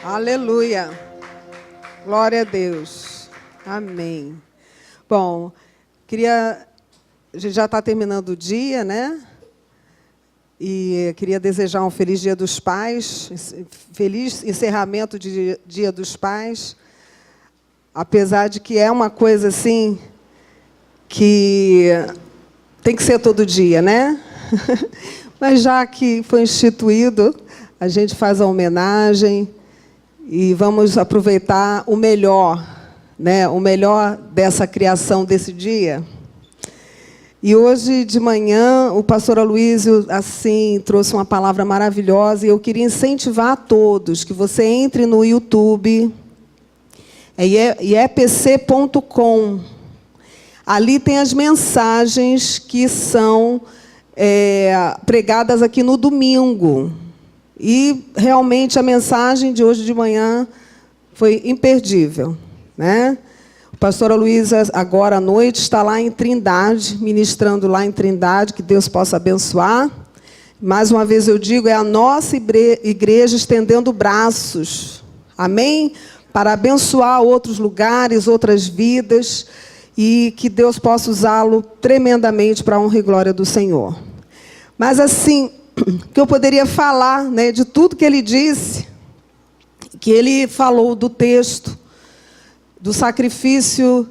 Aleluia. Glória a Deus. Amém. Bom, a gente já está terminando o dia, né? E queria desejar um feliz Dia dos Pais, feliz encerramento de Dia dos Pais, apesar de que é uma coisa assim que tem que ser todo dia, né? Mas já que foi instituído, a gente faz a homenagem e vamos aproveitar o melhor, né? O melhor dessa criação desse dia. E hoje de manhã o pastor Aloísio assim trouxe uma palavra maravilhosa e eu queria incentivar a todos que você entre no YouTube, iepc.com. Ali tem as mensagens que são pregadas aqui no domingo. E realmente a mensagem de hoje de manhã foi imperdível, né? O pastor Aloísio, agora à noite, está lá em Trindade, ministrando lá em Trindade, que Deus possa abençoar. Mais uma vez eu digo, é a nossa igreja estendendo braços, amém? Para abençoar outros lugares, outras vidas, e que Deus possa usá-lo tremendamente para a honra e glória do Senhor. Mas assim, que eu poderia falar, né, de tudo que ele disse, que ele falou do texto, do sacrifício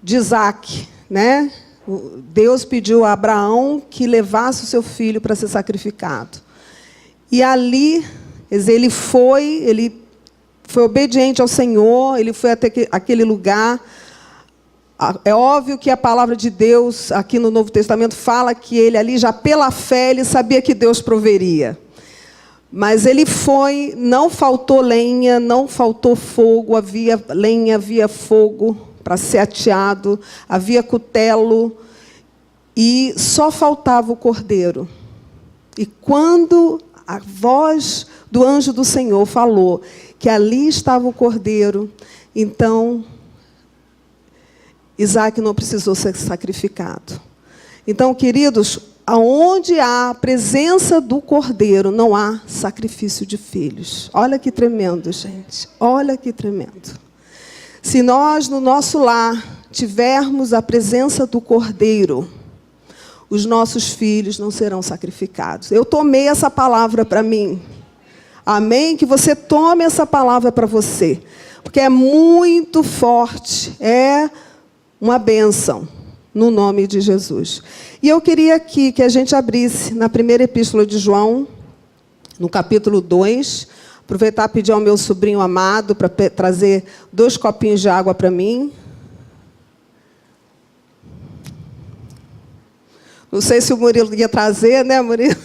de Isaac, né? Deus pediu a Abraão que levasse o seu filho para ser sacrificado. E ali, ele foi obediente ao Senhor, ele foi até aquele lugar. É óbvio que a palavra de Deus, aqui no Novo Testamento, fala que ele ali, já pela fé, ele sabia que Deus proveria. Mas ele foi, não faltou lenha, não faltou fogo, havia lenha, havia fogo para ser ateado, havia cutelo, e só faltava o cordeiro. E quando a voz do anjo do Senhor falou que ali estava o cordeiro, então Isaac não precisou ser sacrificado. Então, queridos, aonde há a presença do cordeiro, não há sacrifício de filhos. Olha que tremendo, gente. Olha que tremendo. Se nós, no nosso lar, tivermos a presença do cordeiro, os nossos filhos não serão sacrificados. Eu tomei essa palavra para mim. Amém? Que você tome essa palavra para você. Porque é muito forte. É uma bênção. No nome de Jesus. E eu queria aqui que a gente abrisse na primeira epístola de João, no capítulo 2. Aproveitar e pedir ao meu sobrinho amado para trazer 2 copinhos de água para mim. Não sei se o Murilo ia trazer, né, Murilo?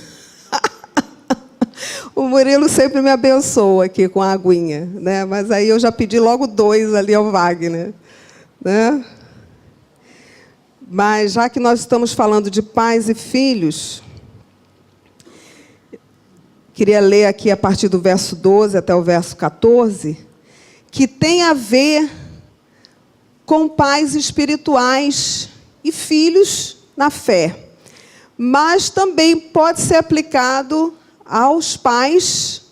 O Murilo sempre me abençoa aqui com a aguinha, né? Mas aí eu já pedi logo 2 ali ao Wagner, né? Mas, já que nós estamos falando de pais e filhos, queria ler aqui a partir do verso 12 até o verso 14, que tem a ver com pais espirituais e filhos na fé. Mas também pode ser aplicado aos pais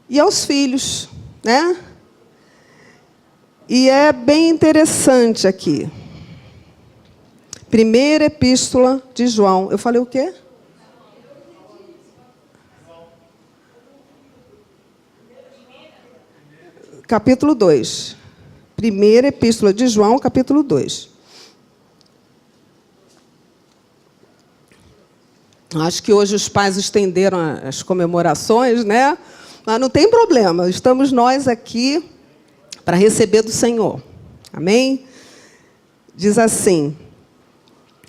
e aos filhos, né? E é bem interessante aqui. Primeira epístola de João. Eu falei o quê? Capítulo 2. Primeira epístola de João, capítulo 2. Acho que hoje os pais estenderam as comemorações, né? Mas não tem problema. Estamos nós aqui para receber do Senhor. Amém? Diz assim: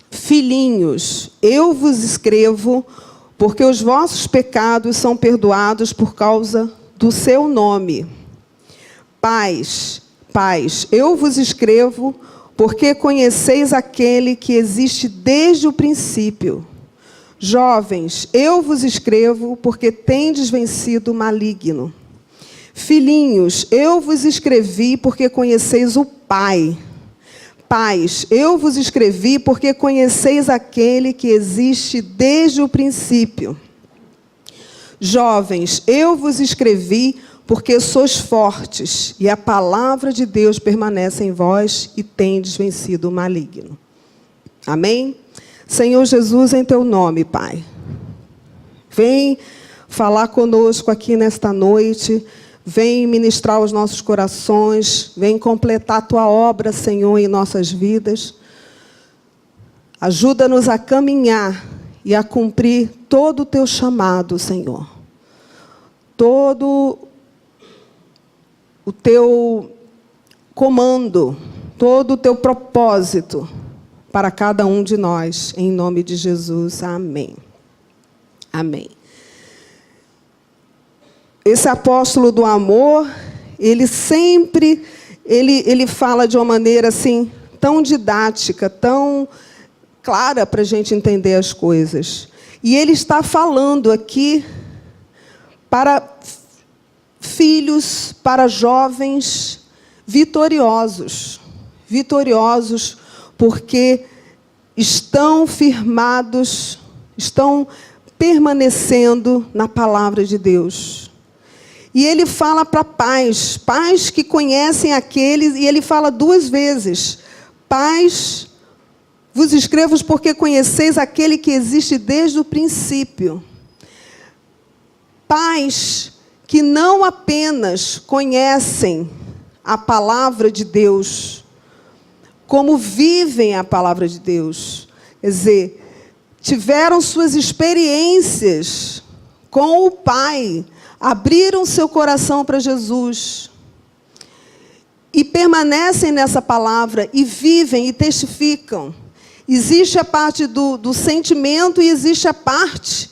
Filhinhos, eu vos escrevo porque os vossos pecados são perdoados por causa do seu nome. Pais, eu vos escrevo porque conheceis aquele que existe desde o princípio. Jovens, eu vos escrevo porque tendes vencido o maligno. Filhinhos, eu vos escrevi porque conheceis o Pai. Pais, eu vos escrevi porque conheceis aquele que existe desde o princípio. Jovens, eu vos escrevi porque sois fortes, e a palavra de Deus permanece em vós, e tendes vencido o maligno. Amém? Senhor Jesus, em teu nome, Pai, vem falar conosco aqui nesta noite, vem ministrar os nossos corações, vem completar a tua obra, Senhor, em nossas vidas. Ajuda-nos a caminhar e a cumprir todo o teu chamado, Senhor. Todo o teu comando, todo o teu propósito para cada um de nós, em nome de Jesus. Amém. Amém. Esse apóstolo do amor, ele sempre, ele fala de uma maneira assim, tão didática, tão clara para a gente entender as coisas. E ele está falando aqui para filhos, para jovens vitoriosos. Vitoriosos porque estão firmados, estão permanecendo na palavra de Deus. E ele fala para pais, pais que conhecem aqueles, e ele fala 2 vezes, pais, vos escrevo porque conheceis aquele que existe desde o princípio. Pais que não apenas conhecem a palavra de Deus, como vivem a palavra de Deus. Quer dizer, tiveram suas experiências com o Pai, abriram seu coração para Jesus e permanecem nessa palavra e vivem e testificam. Existe a parte do sentimento e existe a parte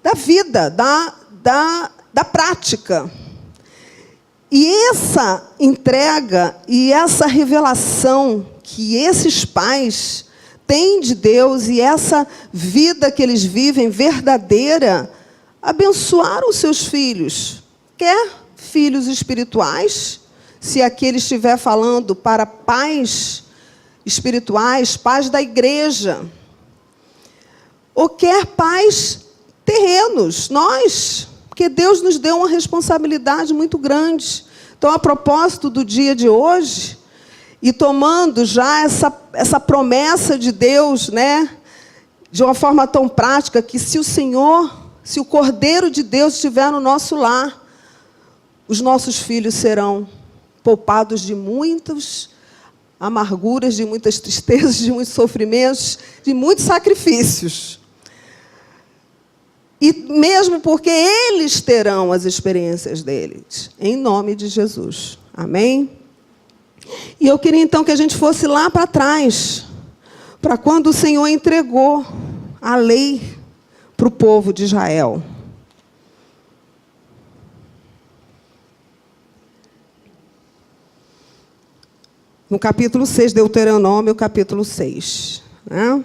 da vida, da prática. E essa entrega e essa revelação que esses pais têm de Deus e essa vida que eles vivem verdadeira, abençoaram os seus filhos. Quer filhos espirituais, se aqui ele estiver falando para pais espirituais, pais da igreja, ou quer pais terrenos, nós, porque Deus nos deu uma responsabilidade muito grande. Então, a propósito do dia de hoje, e tomando já essa promessa de Deus, né, de uma forma tão prática, que se o Senhor, se o Cordeiro de Deus estiver no nosso lar, os nossos filhos serão poupados de muitas amarguras, de muitas tristezas, de muitos sofrimentos, de muitos sacrifícios. E mesmo porque eles terão as experiências deles, em nome de Jesus. Amém? E eu queria então que a gente fosse lá para trás, para quando o Senhor entregou a lei para o povo de Israel. No capítulo 6, Deuteronômio, capítulo 6. Né?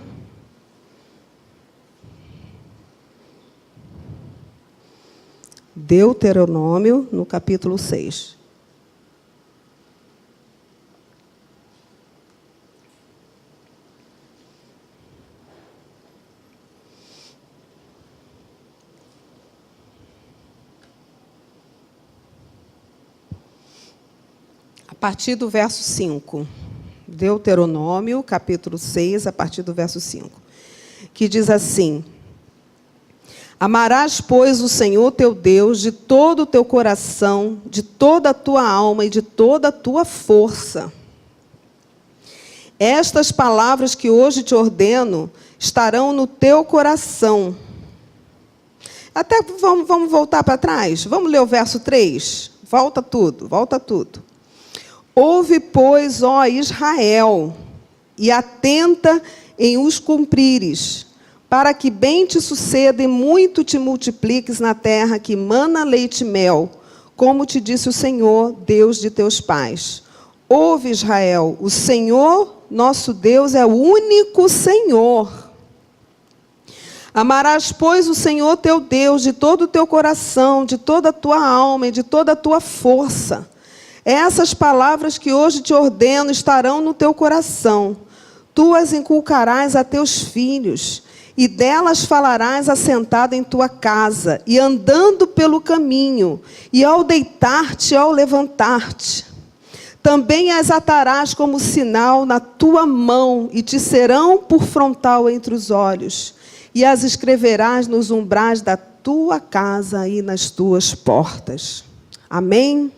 Deuteronômio, no capítulo 6. A partir do verso 5. Deuteronômio, capítulo 6, a partir do verso 5. Que diz assim: Amarás, pois, o Senhor teu Deus de todo o teu coração, de toda a tua alma e de toda a tua força. Estas palavras que hoje te ordeno estarão no teu coração. Até vamos voltar para trás? Vamos ler o verso 3? Volta tudo, volta tudo. Ouve, pois, ó Israel, e atenta em os cumprires, para que bem te suceda e muito te multipliques na terra que mana leite e mel, como te disse o Senhor, Deus de teus pais. Ouve, Israel, o Senhor, nosso Deus, é o único Senhor. Amarás, pois, o Senhor teu Deus de todo o teu coração, de toda a tua alma e de toda a tua força. Essas palavras que hoje te ordeno estarão no teu coração. Tu as inculcarás a teus filhos, e delas falarás assentado em tua casa, e andando pelo caminho, e ao deitar-te e ao levantar-te. Também as atarás como sinal na tua mão, e te serão por frontal entre os olhos, e as escreverás nos umbrais da tua casa e nas tuas portas. Amém?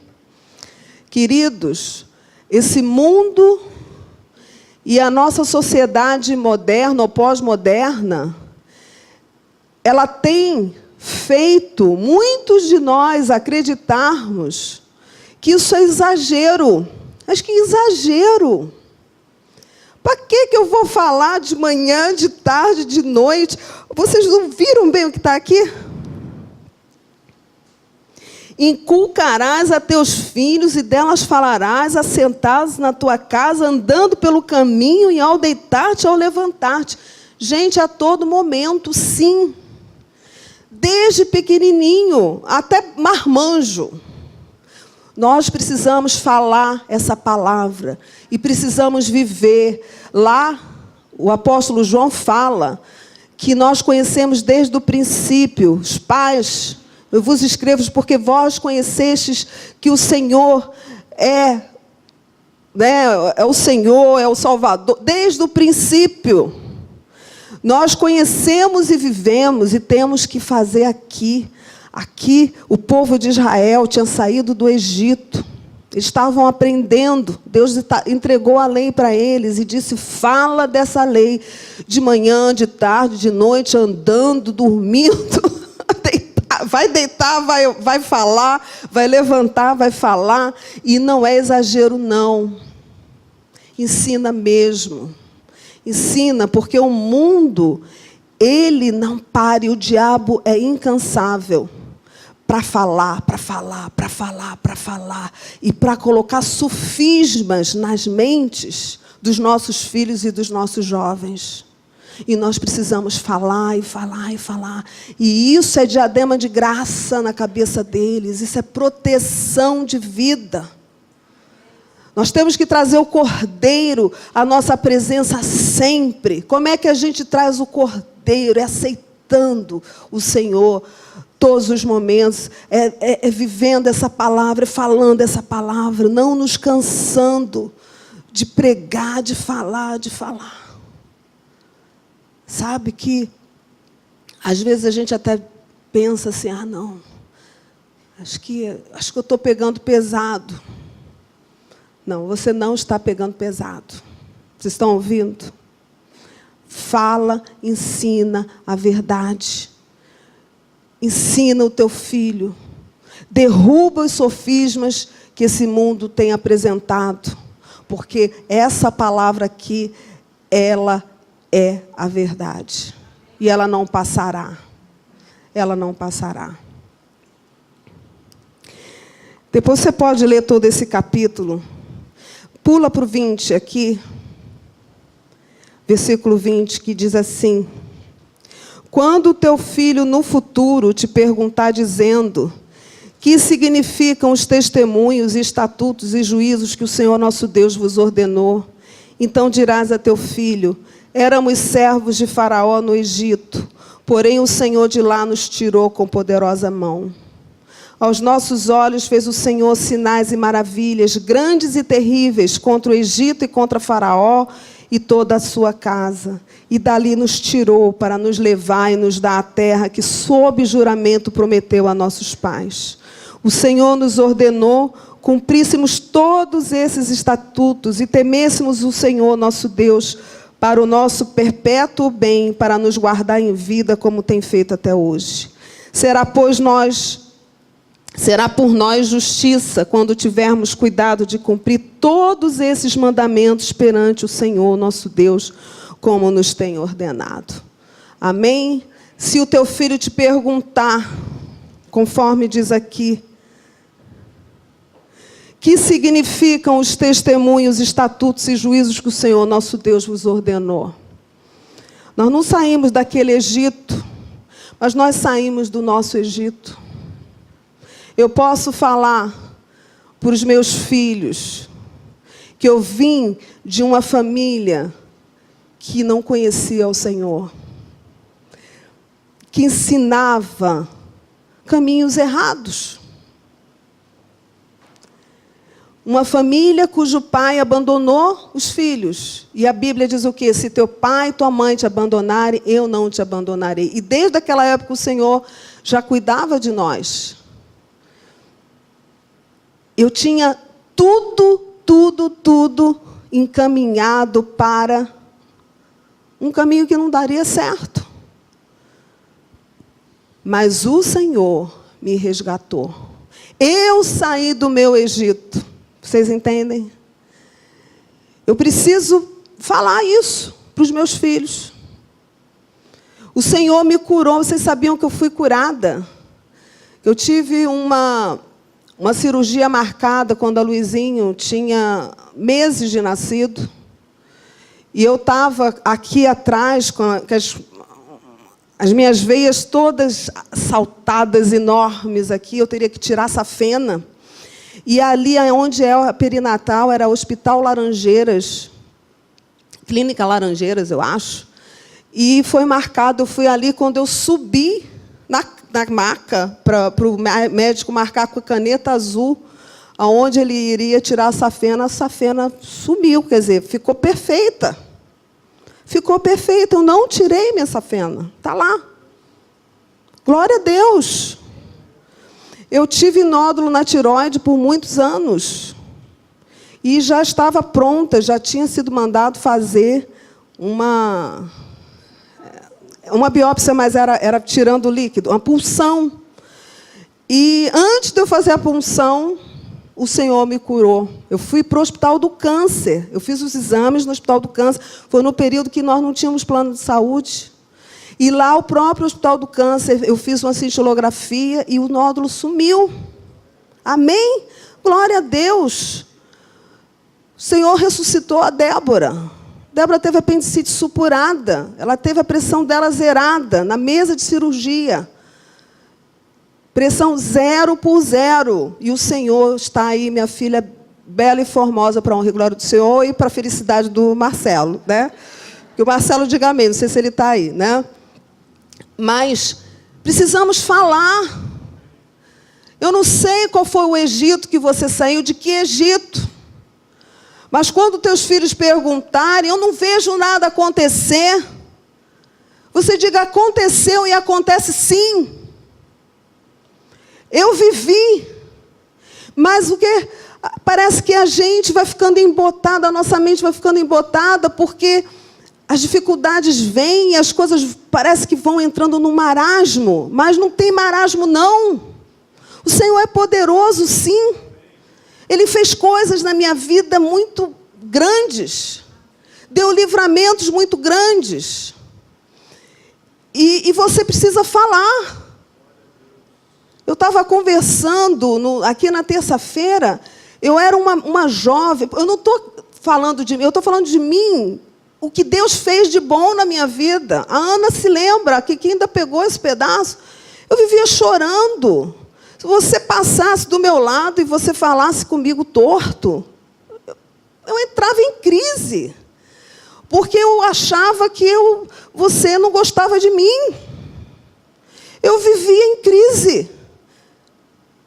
Queridos, esse mundo e a nossa sociedade moderna ou pós-moderna, ela tem feito muitos de nós acreditarmos que isso é exagero. Mas que exagero! Para que eu vou falar de manhã, de tarde, de noite? Vocês não viram bem o que está aqui? Inculcarás a teus filhos e delas falarás, assentados na tua casa, andando pelo caminho e ao deitar-te e ao levantar-te. Gente, a todo momento, sim. Desde pequenininho até marmanjo. Nós precisamos falar essa palavra e precisamos viver. Lá, o apóstolo João fala que nós conhecemos desde o princípio, os pais. Eu vos escrevo porque vós conhecestes que o Senhor é o Senhor, é o Salvador, desde o princípio. Nós conhecemos e vivemos e temos que fazer aqui. Aqui, o povo de Israel tinha saído do Egito. Eles estavam aprendendo. Deus entregou a lei para eles e disse, fala dessa lei de manhã, de tarde, de noite, andando, dormindo. Vai deitar, vai falar, vai levantar, vai falar. E não é exagero, não. Ensina mesmo. Ensina, porque o mundo, ele não para, e o diabo é incansável para falar, para falar, para falar, para falar. E para colocar sofismas nas mentes dos nossos filhos e dos nossos jovens. E nós precisamos falar e falar e falar. E isso é diadema de graça na cabeça deles. Isso é proteção de vida. Nós temos que trazer o Cordeiro à nossa presença sempre. Como é que a gente traz o Cordeiro? É aceitando o Senhor todos os momentos. É vivendo essa palavra, é falando essa palavra. Não nos cansando de pregar, de falar, de falar. Sabe que, às vezes, a gente até pensa assim, não, acho que eu estou pegando pesado. Não, você não está pegando pesado. Vocês estão ouvindo? Fala, ensina a verdade. Ensina o teu filho. Derruba os sofismas que esse mundo tem apresentado. Porque essa palavra aqui, ela é a verdade. E ela não passará. Ela não passará. Depois você pode ler todo esse capítulo. Pula para o 20 aqui. Versículo 20, que diz assim. Quando o teu filho no futuro te perguntar dizendo, que significam os testemunhos, estatutos e juízos que o Senhor nosso Deus vos ordenou, então dirás a teu filho, éramos servos de Faraó no Egito, porém o Senhor de lá nos tirou com poderosa mão. Aos nossos olhos fez o Senhor sinais e maravilhas, grandes e terríveis, contra o Egito e contra Faraó e toda a sua casa. E dali nos tirou para nos levar e nos dar a terra que, sob juramento, prometeu a nossos pais. O Senhor nos ordenou, cumpríssemos todos esses estatutos e temêssemos o Senhor nosso Deus, para o nosso perpétuo bem, para nos guardar em vida, como tem feito até hoje. Será por nós justiça, quando tivermos cuidado de cumprir todos esses mandamentos perante o Senhor, nosso Deus, como nos tem ordenado. Amém? Se o teu filho te perguntar, conforme diz aqui, que significam os testemunhos, estatutos e juízos que o Senhor, nosso Deus, vos ordenou? Nós não saímos daquele Egito, mas nós saímos do nosso Egito. Eu posso falar para os meus filhos que eu vim de uma família que não conhecia o Senhor. que ensinava caminhos errados. Uma família cujo pai abandonou os filhos. E a Bíblia diz o quê? Se teu pai e tua mãe te abandonarem, eu não te abandonarei. E desde aquela época o Senhor já cuidava de nós. Eu tinha tudo encaminhado para um caminho que não daria certo. Mas o Senhor me resgatou. Eu saí do meu Egito. Vocês entendem? Eu preciso falar isso para os meus filhos. O Senhor me curou. Vocês sabiam que eu fui curada? Eu tive uma cirurgia marcada quando a Luizinho tinha meses de nascido. E eu estava aqui atrás com as minhas veias todas saltadas, enormes aqui. Eu teria que tirar essa fena. E ali onde é a perinatal, era o Hospital Laranjeiras, Clínica Laranjeiras, eu acho. E foi marcado, eu fui ali, quando eu subi na maca, para o médico marcar com a caneta azul, aonde ele iria tirar a safena sumiu, quer dizer, ficou perfeita. Ficou perfeita, eu não tirei minha safena, está lá. Glória a Deus. Eu tive nódulo na tireoide por muitos anos. E já estava pronta, já tinha sido mandado fazer uma biópsia, mas era tirando o líquido, uma punção. E antes de eu fazer a punção, o Senhor me curou. Eu fui para o Hospital do Câncer. Eu fiz os exames no Hospital do Câncer. Foi no período que nós não tínhamos plano de saúde. E lá, o próprio Hospital do Câncer, eu fiz uma cintilografia e o nódulo sumiu. Amém? Glória a Deus. O Senhor ressuscitou a Débora. Débora teve apendicite supurada. Ela teve a pressão dela zerada na mesa de cirurgia. Pressão 0 por 0. E o Senhor está aí, minha filha, bela e formosa, para a honra e glória do Senhor e para a felicidade do Marcelo, né? Que o Marcelo diga amém, não sei se ele está aí, né? Mas precisamos falar. Eu não sei qual foi o Egito que você saiu, de que Egito. Mas quando teus filhos perguntarem, eu não vejo nada acontecer. Você diga, aconteceu e acontece sim. Eu vivi. Mas o que? Parece que a gente vai ficando embotada, a nossa mente vai ficando embotada, porque as dificuldades vêm e as coisas parece que vão entrando no marasmo. Mas não tem marasmo, não. O Senhor é poderoso, sim. Ele fez coisas na minha vida muito grandes. Deu livramentos muito grandes. E você precisa falar. Eu estava conversando aqui na terça-feira. Eu era uma jovem. Eu não estou falando de mim, eu estou falando de mim. O que Deus fez de bom na minha vida. A Ana se lembra que ainda pegou esse pedaço. Eu vivia chorando. Se você passasse do meu lado e você falasse comigo torto, eu entrava em crise. Porque eu achava que você não gostava de mim. Eu vivia em crise.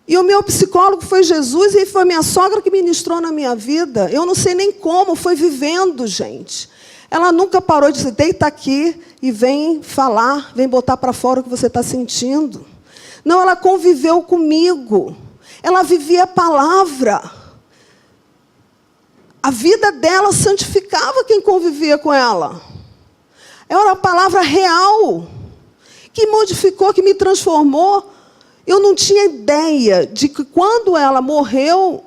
E o meu psicólogo foi Jesus e foi minha sogra que ministrou na minha vida. Eu não sei nem como, foi vivendo, gente. Ela nunca parou de dizer, deita aqui e vem falar, vem botar para fora o que você está sentindo. Não, ela conviveu comigo. Ela vivia a palavra. A vida dela santificava quem convivia com ela. Era uma palavra real, que modificou, que me transformou. Eu não tinha ideia de que quando ela morreu,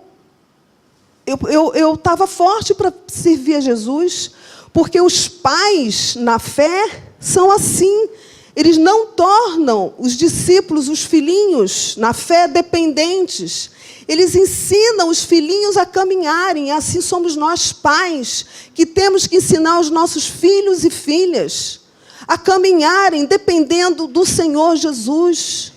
eu estava forte para servir a Jesus, porque os pais na fé são assim. Eles não tornam os discípulos, os filhinhos, na fé dependentes. Eles ensinam os filhinhos a caminharem. Assim somos nós, pais, que temos que ensinar os nossos filhos e filhas a caminharem dependendo do Senhor Jesus,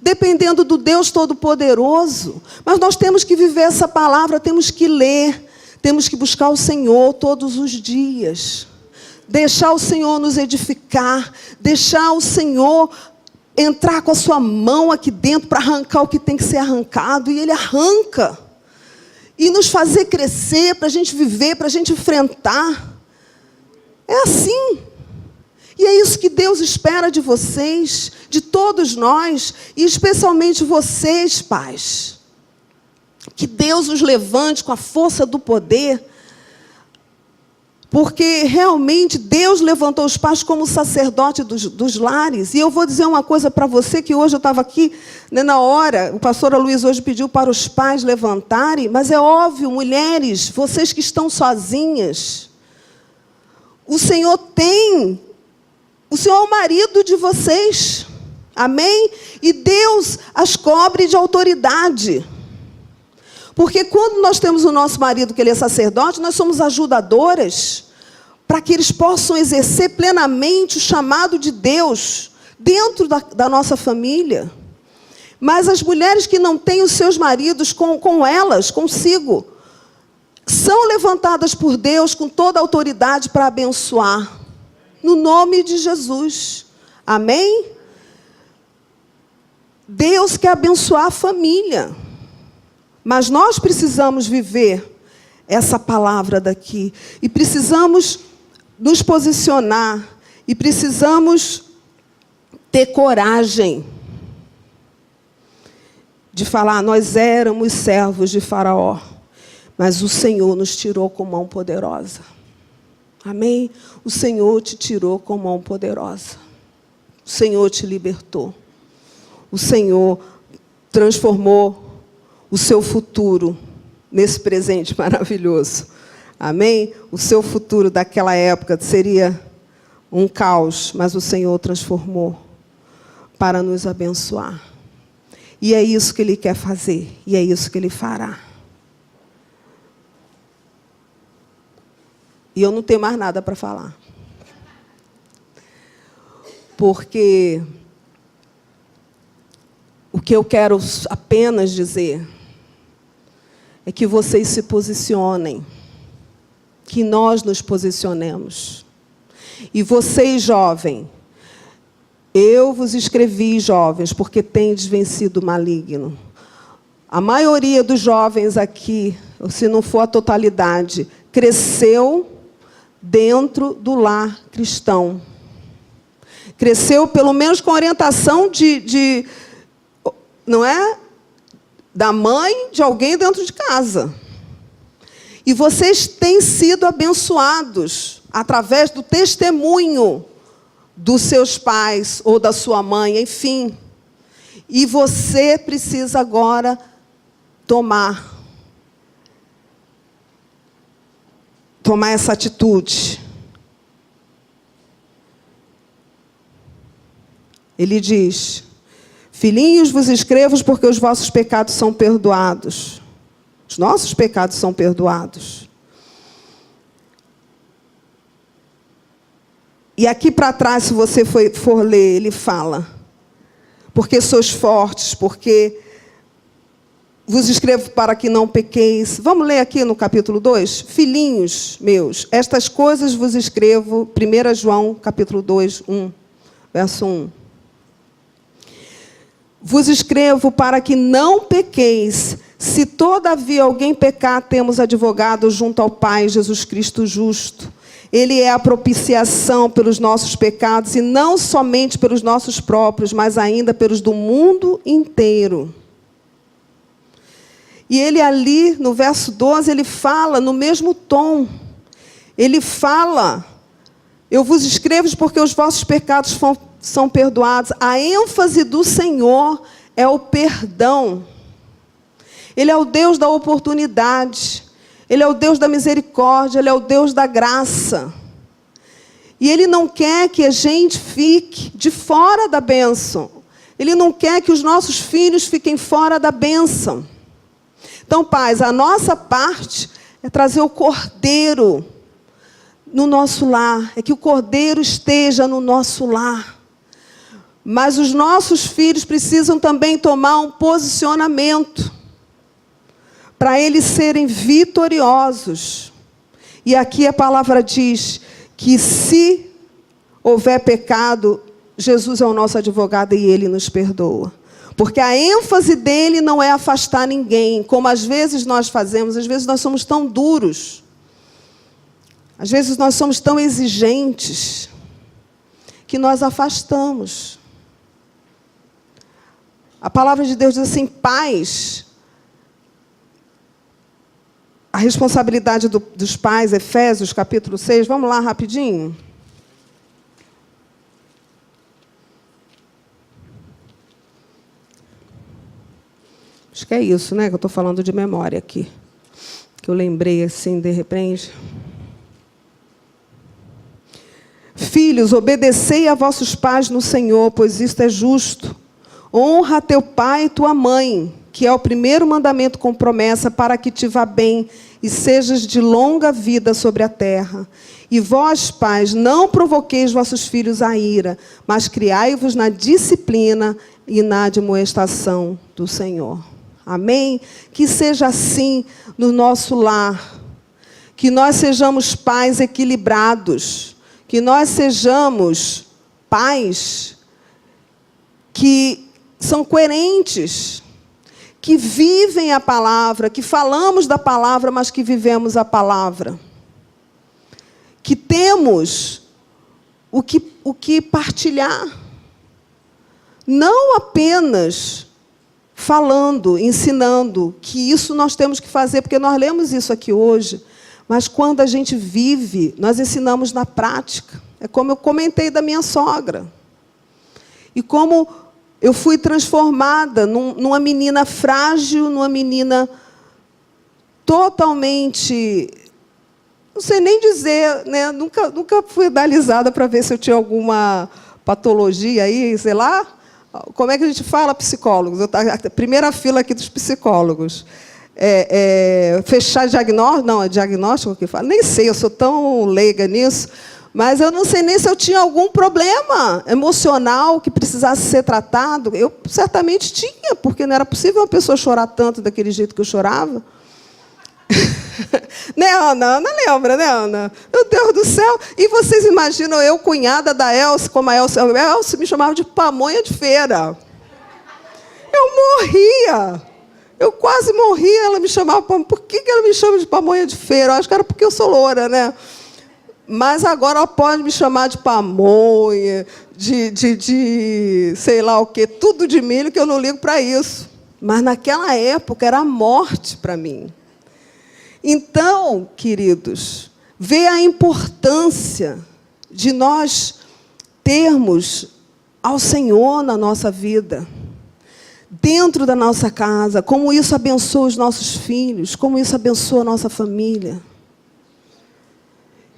dependendo do Deus Todo-Poderoso. Mas nós temos que viver essa palavra, temos que ler, temos que buscar o Senhor todos os dias. Deixar o Senhor nos edificar, deixar o Senhor entrar com a sua mão aqui dentro para arrancar o que tem que ser arrancado, e Ele arranca. E nos fazer crescer, para a gente viver, para a gente enfrentar. É assim. E é isso que Deus espera de vocês, de todos nós, e especialmente vocês, pais. Que Deus os levante com a força do poder, porque realmente Deus levantou os pais como sacerdote dos lares. E eu vou dizer uma coisa para você, que hoje eu estava aqui, né, na hora, o pastor Luiz hoje pediu para os pais levantarem, mas é óbvio, mulheres, vocês que estão sozinhas, o Senhor é o marido de vocês, amém? E Deus as cobre de autoridade. Porque quando nós temos o nosso marido, que ele é sacerdote, nós somos ajudadoras para que eles possam exercer plenamente o chamado de Deus dentro da nossa família. Mas as mulheres que não têm os seus maridos com elas, consigo, são levantadas por Deus com toda a autoridade para abençoar. No nome de Jesus. Amém? Deus quer abençoar a família. Mas nós precisamos viver essa palavra daqui. E precisamos nos posicionar. E precisamos ter coragem de falar: nós éramos servos de Faraó, mas o Senhor nos tirou com mão poderosa. Amém? O Senhor te tirou com mão poderosa. O Senhor te libertou. O Senhor transformou o seu futuro nesse presente maravilhoso. Amém? O seu futuro daquela época seria um caos, mas o Senhor transformou para nos abençoar. E é isso que Ele quer fazer, e é isso que Ele fará. E eu não tenho mais nada para falar. Porque o que eu quero apenas dizer é que vocês se posicionem, que nós nos posicionemos. E vocês, jovens, eu vos escrevi, jovens, porque tendes vencido o maligno. A maioria dos jovens aqui, se não for a totalidade, cresceu dentro do lar cristão. Cresceu, pelo menos, com orientação não é? Da mãe de alguém dentro de casa. E vocês têm sido abençoados através do testemunho dos seus pais ou da sua mãe, enfim. E você precisa agora tomar essa atitude. Ele diz: filhinhos, vos escrevo porque os vossos pecados são perdoados. Os nossos pecados são perdoados. E aqui para trás, se você for ler, ele fala: porque sois fortes, porque vos escrevo para que não pequeis. Vamos ler aqui no capítulo 2? Filhinhos meus, estas coisas vos escrevo, 1 João, capítulo 2, 1, verso 1. Vos escrevo para que não pequeis. Se todavia alguém pecar, temos advogado junto ao Pai, Jesus Cristo justo. Ele é a propiciação pelos nossos pecados, e não somente pelos nossos próprios, mas ainda pelos do mundo inteiro. E ele ali, no verso 12, ele fala no mesmo tom. Ele fala: eu vos escrevo porque os vossos pecados são perdoados. A ênfase do Senhor é o perdão. Ele é o Deus da oportunidade. Ele é o Deus da misericórdia. Ele é o Deus da graça. E Ele não quer que a gente fique de fora da bênção. Ele não quer que os nossos filhos fiquem fora da bênção. Então, pais, a nossa parte é trazer o Cordeiro no nosso lar. É que o Cordeiro esteja no nosso lar. Mas os nossos filhos precisam também tomar um posicionamento para eles serem vitoriosos. E aqui a palavra diz que se houver pecado, Jesus é o nosso advogado e Ele nos perdoa. Porque a ênfase dele não é afastar ninguém, como às vezes nós fazemos. Às vezes nós somos tão duros. Às vezes nós somos tão exigentes que nós afastamos. A palavra de Deus diz assim, pais, a responsabilidade dos pais, Efésios, capítulo 6, vamos lá rapidinho. Acho que é isso, né, que eu estou falando de memória aqui, que eu lembrei assim, de repente. Filhos, obedecei a vossos pais no Senhor, pois isto é justo. Honra teu pai e tua mãe, que é o primeiro mandamento com promessa, para que te vá bem e sejas de longa vida sobre a terra. E vós, pais, não provoqueis vossos filhos à ira, mas criai-vos na disciplina e na admoestação do Senhor. Amém? Que seja assim no nosso lar. Que nós sejamos pais equilibrados. Que nós sejamos pais que são coerentes. Que vivem a palavra, que falamos da palavra, mas que vivemos a palavra. Que temos o que partilhar. Não apenas falando, ensinando, que isso nós temos que fazer, porque nós lemos isso aqui hoje, mas quando a gente vive, nós ensinamos na prática. É como eu comentei da minha sogra. E como eu fui transformada numa menina frágil, numa menina totalmente... Não sei nem dizer, né? Nunca fui analisada para ver se eu tinha alguma patologia aí, sei lá. Como é que a gente fala, psicólogos? Eu estou na primeira fila aqui dos psicólogos. Fechar diagnóstico? Não, é diagnóstico que fala. Nem sei, eu sou tão leiga nisso. Mas eu não sei nem se eu tinha algum problema emocional que precisasse ser tratado. Eu certamente tinha, porque não era possível uma pessoa chorar tanto daquele jeito que eu chorava. Né, Ana? Ana lembra, né, Ana? Meu Deus do céu! E vocês imaginam eu, cunhada da Elce, como a Elce me chamava de pamonha de feira. Eu morria. Eu quase morria, ela me chamava... Por que ela me chama de pamonha de feira? Eu acho que era porque eu sou loura, né? Mas agora ela pode me chamar de pamonha, de sei lá o quê, tudo de milho, que eu não ligo para isso. Mas naquela época era a morte para mim. Então, queridos, vê a importância de nós termos ao Senhor na nossa vida, dentro da nossa casa, como isso abençoa os nossos filhos, como isso abençoa a nossa família.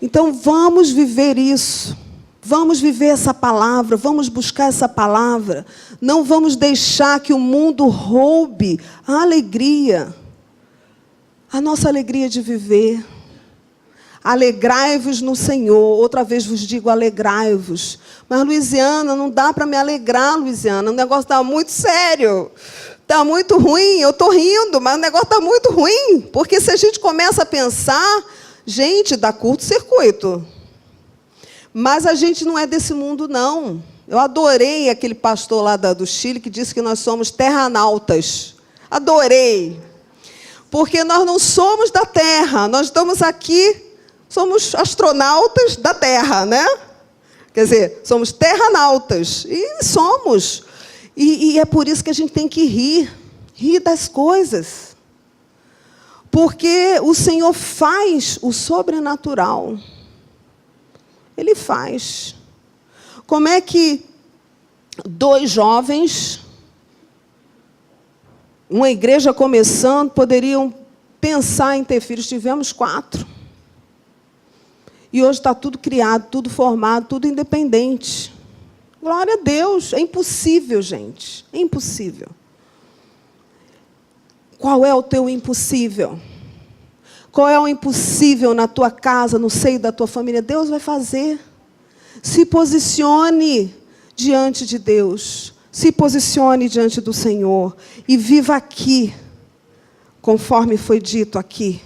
Então, vamos viver isso. Vamos viver essa palavra, vamos buscar essa palavra. Não vamos deixar que o mundo roube a alegria, a nossa alegria de viver. Alegrai-vos no Senhor. Outra vez vos digo, alegrai-vos. Mas, Luiziana, não dá para me alegrar, Luiziana. O negócio está muito sério. Está muito ruim. Eu estou rindo, mas o negócio está muito ruim. Porque se a gente começa a pensar, gente, dá curto-circuito. Mas a gente não é desse mundo, não. Eu adorei aquele pastor lá do Chile que disse que nós somos terranautas. Adorei. Porque nós não somos da Terra. Nós estamos aqui, somos astronautas da Terra, né? Quer dizer, somos terranautas. E somos. E é por isso que a gente tem que rir. Rir das coisas. Porque o Senhor faz o sobrenatural. Ele faz. Como é que 2 jovens, uma igreja começando, poderiam pensar em ter filhos? Tivemos 4. E hoje está tudo criado, tudo formado, tudo independente. Glória a Deus. É impossível, gente. É impossível. Qual é o teu impossível? Qual é o impossível na tua casa, no seio da tua família? Deus vai fazer. Se posicione diante de Deus. Se posicione diante do Senhor. E viva aqui, conforme foi dito aqui,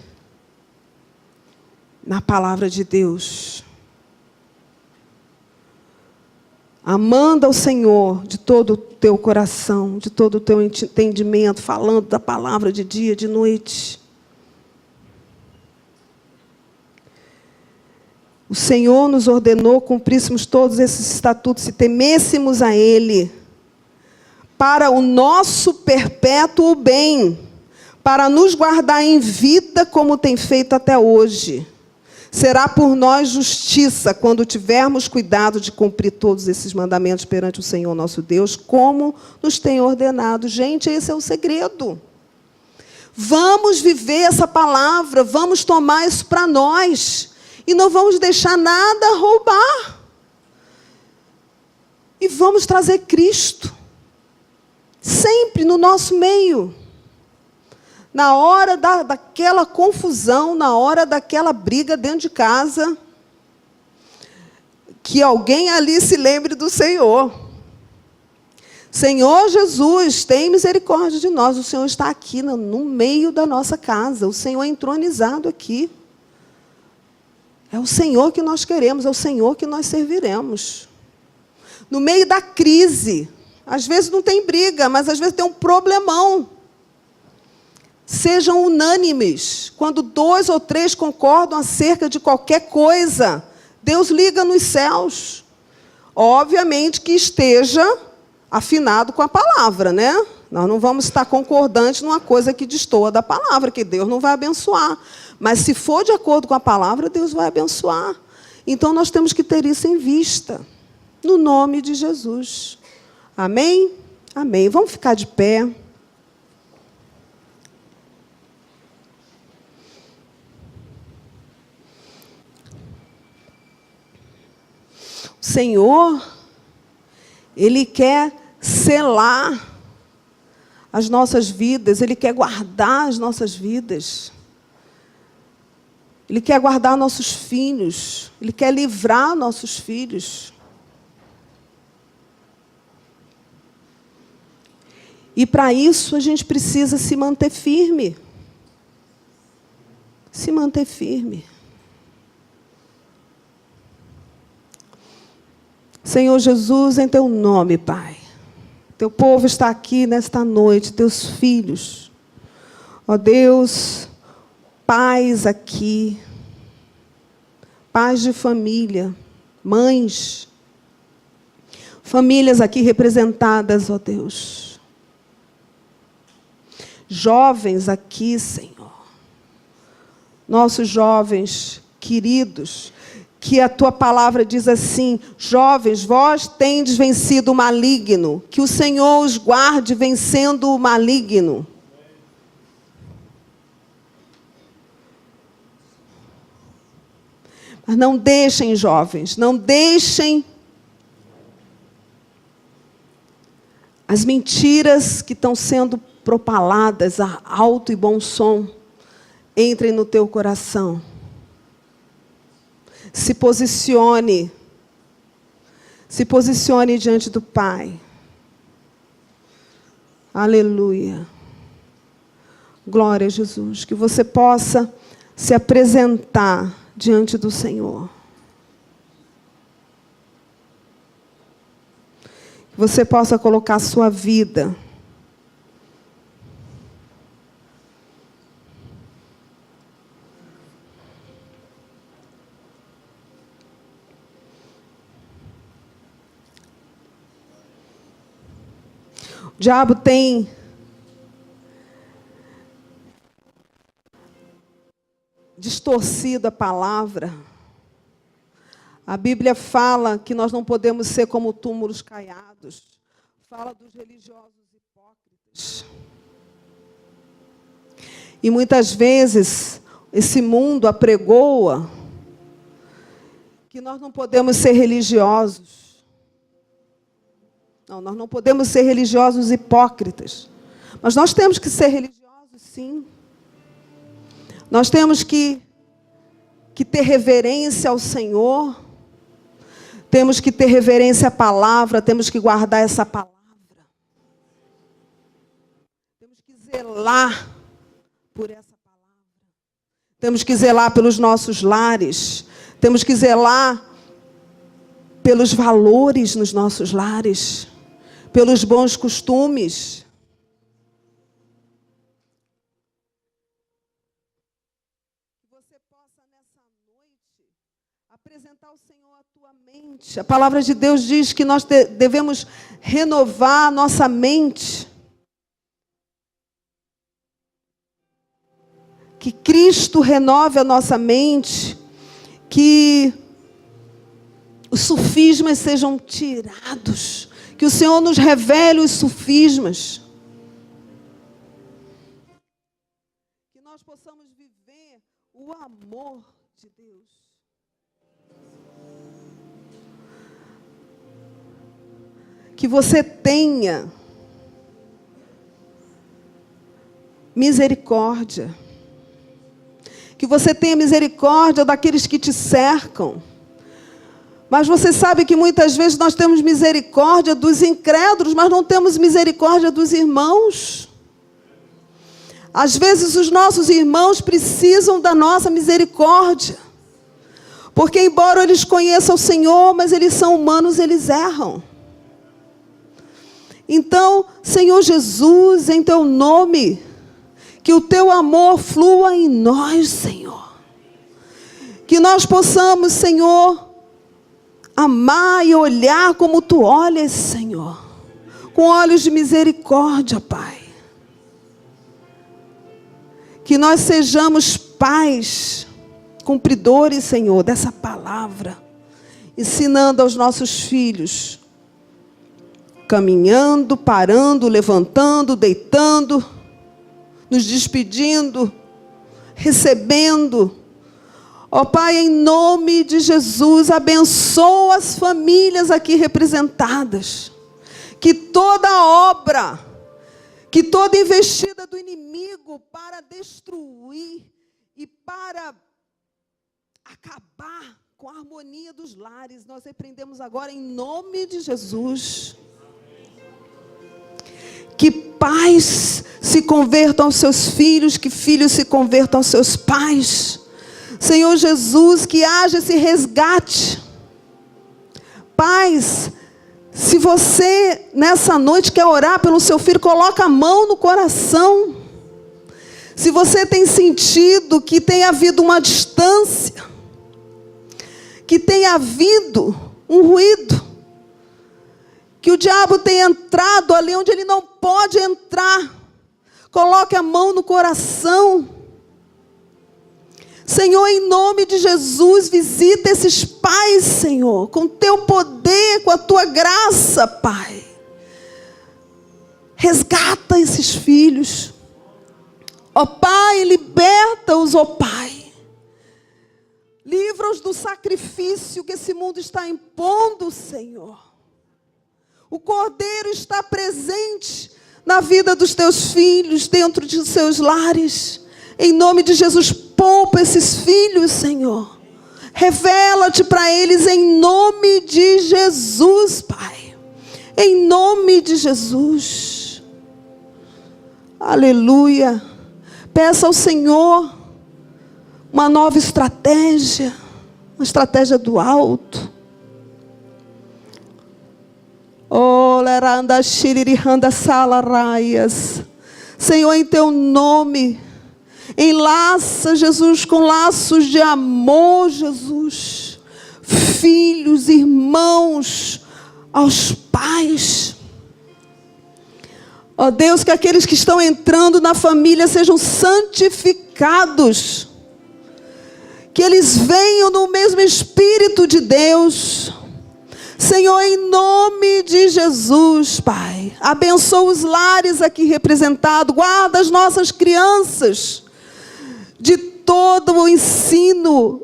na palavra de Deus. amando ao Senhor de todo o teu coração, de todo o teu entendimento, falando da palavra de dia, de noite. O Senhor nos ordenou cumpríssemos todos esses estatutos e temêssemos a Ele, para o nosso perpétuo bem, para nos guardar em vida como tem feito até hoje. Será por nós justiça quando tivermos cuidado de cumprir todos esses mandamentos perante o Senhor nosso Deus, como nos tem ordenado. Gente, esse é o segredo. Vamos viver essa palavra, vamos tomar isso para nós. E não vamos deixar nada roubar. E vamos trazer Cristo. Sempre no nosso meio. Na hora daquela confusão, na hora daquela briga dentro de casa, que alguém ali se lembre do Senhor. Senhor Jesus, tem misericórdia de nós. O Senhor está aqui no meio da nossa casa. O Senhor é entronizado aqui. É o Senhor que nós queremos, é o Senhor que nós serviremos. No meio da crise, às vezes não tem briga, mas às vezes tem um problemão. Sejam unânimes. Quando 2 ou 3 concordam acerca de qualquer coisa, Deus liga nos céus. Obviamente que esteja afinado com a palavra, né? Nós não vamos estar concordantes numa coisa que destoa da palavra, que Deus não vai abençoar. Mas se for de acordo com a palavra, Deus vai abençoar. Então nós temos que ter isso em vista. No nome de Jesus. Amém? Amém. Vamos ficar de pé. O Senhor, Ele quer selar as nossas vidas, Ele quer guardar as nossas vidas. Ele quer guardar nossos filhos, Ele quer livrar nossos filhos. E para isso a gente precisa se manter firme. Se manter firme. Senhor Jesus, em Teu nome, Pai. Teu povo está aqui nesta noite, Teus filhos. Ó Deus, pais aqui, pais de família, mães, famílias aqui representadas, ó Deus. Jovens aqui, Senhor. Nossos jovens queridos, que a Tua palavra diz assim: jovens, vós tendes vencido o maligno, que o Senhor os guarde vencendo o maligno. Mas não deixem, jovens, não deixem as mentiras que estão sendo propaladas a alto e bom som entrem no teu coração. Se posicione diante do Pai. Aleluia. Glória a Jesus. Que você possa se apresentar diante do Senhor. Que você possa colocar a sua vida O diabo tem distorcido a palavra. A Bíblia fala que nós não podemos ser como túmulos caiados. Fala dos religiosos hipócritas. E muitas vezes esse mundo apregoa que nós não podemos ser religiosos. Não, nós não podemos ser religiosos hipócritas. Mas nós temos que ser religiosos, sim. Nós temos que ter reverência ao Senhor. Temos que ter reverência à palavra. Temos que guardar essa palavra. Temos que zelar por essa palavra. Temos que zelar pelos nossos lares. Temos que zelar pelos valores nos nossos lares, pelos bons costumes. Que você possa nessa noite apresentar ao Senhor a tua mente. A palavra de Deus diz que nós devemos renovar a nossa mente. Que Cristo renove a nossa mente, que os sofismas sejam tirados, que o Senhor nos revele os sofismas, que nós possamos viver o amor de Deus. Que você tenha misericórdia. Que você tenha misericórdia daqueles que te cercam. Mas você sabe que muitas vezes nós temos misericórdia dos incrédulos, mas não temos misericórdia dos irmãos. Às vezes os nossos irmãos precisam da nossa misericórdia. Porque embora eles conheçam o Senhor, mas eles são humanos, eles erram. Então, Senhor Jesus, em teu nome, que o teu amor flua em nós, Senhor. Que nós possamos, Senhor, amar e olhar como tu olhas, Senhor. Com olhos de misericórdia, Pai. Que nós sejamos pais, cumpridores, Senhor, dessa palavra. Ensinando aos nossos filhos. Caminhando, parando, levantando, deitando. Nos despedindo, recebendo. Ó Pai, em nome de Jesus, abençoa as famílias aqui representadas. Que toda obra, que toda investida do inimigo para destruir e para acabar com a harmonia dos lares, nós repreendemos agora em nome de Jesus. Que pais se convertam aos seus filhos, que filhos se convertam aos seus pais. Senhor Jesus, que haja esse resgate. Pais, se você nessa noite quer orar pelo seu filho, coloca a mão no coração. Se você tem sentido que tem havido uma distância, que tem havido um ruído, que o diabo tem entrado ali onde ele não pode entrar, coloque a mão no coração. Senhor, em nome de Jesus, visita esses pais, Senhor, com teu poder, com a tua graça, Pai. Resgata esses filhos. Ó Pai, liberta-os, ó Pai. Livra-os do sacrifício que esse mundo está impondo, Senhor. O Cordeiro está presente na vida dos teus filhos, dentro de seus lares. Em nome de Jesus, poupa esses filhos, Senhor. Revela-te para eles em nome de Jesus, Pai. Em nome de Jesus. Aleluia. Peça ao Senhor uma nova estratégia, uma estratégia do alto. Oh, leranda shiririhanda salaraias. Senhor, em teu nome, enlaça, Jesus, com laços de amor, Jesus. Filhos, irmãos, aos pais. Ó Deus, que aqueles que estão entrando na família sejam santificados. Que eles venham no mesmo Espírito de Deus. Senhor, em nome de Jesus, Pai, abençoa os lares aqui representados, guarda as nossas crianças de todo o ensino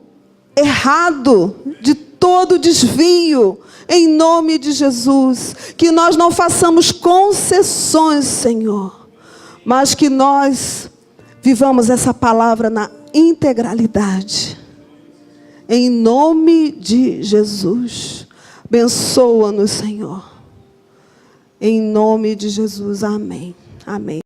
errado, de todo desvio, em nome de Jesus. Que nós não façamos concessões, Senhor, mas que nós vivamos essa palavra na integralidade, em nome de Jesus. Abençoa-nos, Senhor. Em nome de Jesus, amém. Amém.